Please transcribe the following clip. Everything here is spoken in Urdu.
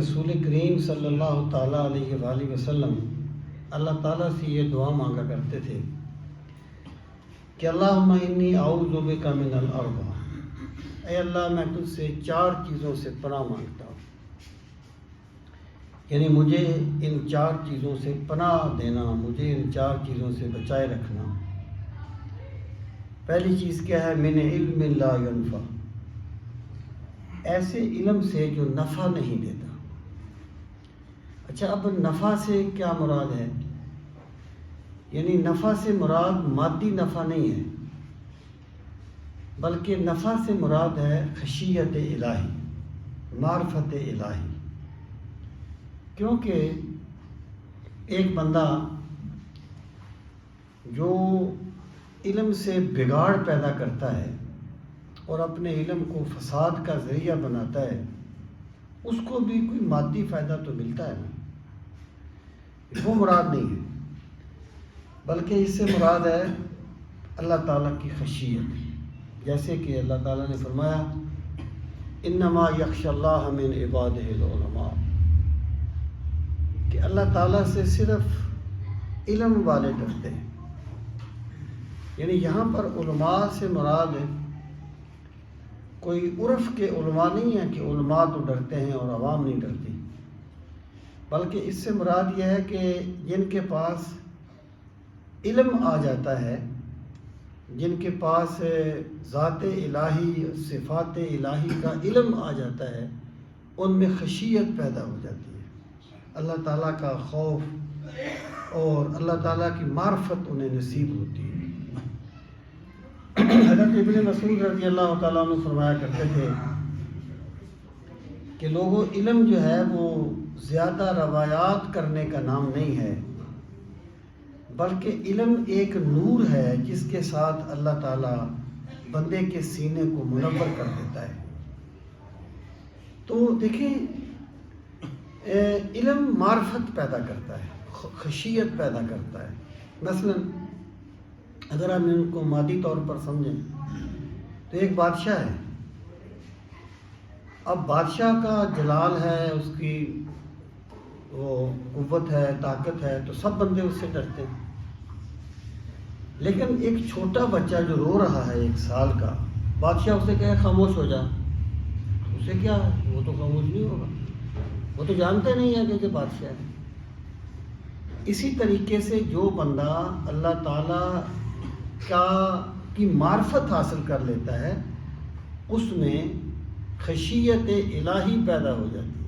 رسول کریم صلی اللہ تعالیٰ علیہ وآلہ وسلم اللہ تعالیٰ سے یہ دعا مانگا کرتے تھے کہ اللہم انی اعوذ بک من الاربع، اے اللہ میں تجھ سے 4 چیزوں سے پناہ مانگتا ہوں، یعنی مجھے ان 4 چیزوں سے پناہ دینا، مجھے ان 4 چیزوں سے بچائے رکھنا۔ پہلی چیز کیا ہے؟ من علم لا ينفع، ایسے علم سے جو نفع نہیں دیتا۔ اچھا، اب نفع سے کیا مراد ہے؟ یعنی نفع سے مراد مادی نفع نہیں ہے، بلکہ نفع سے مراد ہے خشیت الہی، معرفت الہی۔ کیونکہ ایک بندہ جو علم سے بگاڑ پیدا کرتا ہے اور اپنے علم کو فساد کا ذریعہ بناتا ہے، اس کو بھی کوئی مادی فائدہ تو ملتا ہے نا، وہ مراد نہیں ہے، بلکہ اس سے مراد ہے اللہ تعالیٰ کی خشیت۔ جیسے کہ اللہ تعالیٰ نے فرمایا انما یخشی اللہ من عبادہ العلماء، کہ اللہ تعالیٰ سے صرف علم والے ڈرتے ہیں۔ یعنی یہاں پر علماء سے مراد ہے کوئی عرف کے علماء نہیں ہے کہ علماء تو ڈرتے ہیں اور عوام نہیں ڈرتی، بلکہ اس سے مراد یہ ہے کہ جن کے پاس علم آ جاتا ہے، جن کے پاس ذات الہی، صفات الہی کا علم آ جاتا ہے، ان میں خشیت پیدا ہو جاتی ہے، اللہ تعالیٰ کا خوف اور اللہ تعالیٰ کی معرفت انہیں نصیب ہوتی ہے۔ حضرت ابن مسعود رضی اللہ تعالیٰ عنہ فرمایا کرتے تھے کہ لوگوں، علم جو ہے وہ زیادہ روایات کرنے کا نام نہیں ہے، بلکہ علم ایک نور ہے جس کے ساتھ اللہ تعالیٰ بندے کے سینے کو منور کر دیتا ہے۔ تو دیکھیں، علم معرفت پیدا کرتا ہے، خشیت پیدا کرتا ہے۔ مثلا اگر ہم ان کو مادی طور پر سمجھیں تو ایک بادشاہ ہے، اب بادشاہ کا جلال ہے، اس کی وہ قوت ہے، طاقت ہے، تو سب بندے اس سے ڈرتے ہیں۔ لیکن ایک چھوٹا بچہ جو رو رہا ہے 1 سال کا، بادشاہ اسے کہے خاموش ہو جا، اسے کیا ہے؟ وہ تو خاموش نہیں ہوگا، وہ تو جانتے نہیں ہے کہ بادشاہ ہے۔ اسی طریقے سے جو بندہ اللہ تعالیٰ کی معرفت حاصل کر لیتا ہے، اس میں خشیت الہی پیدا ہو جاتی ہے۔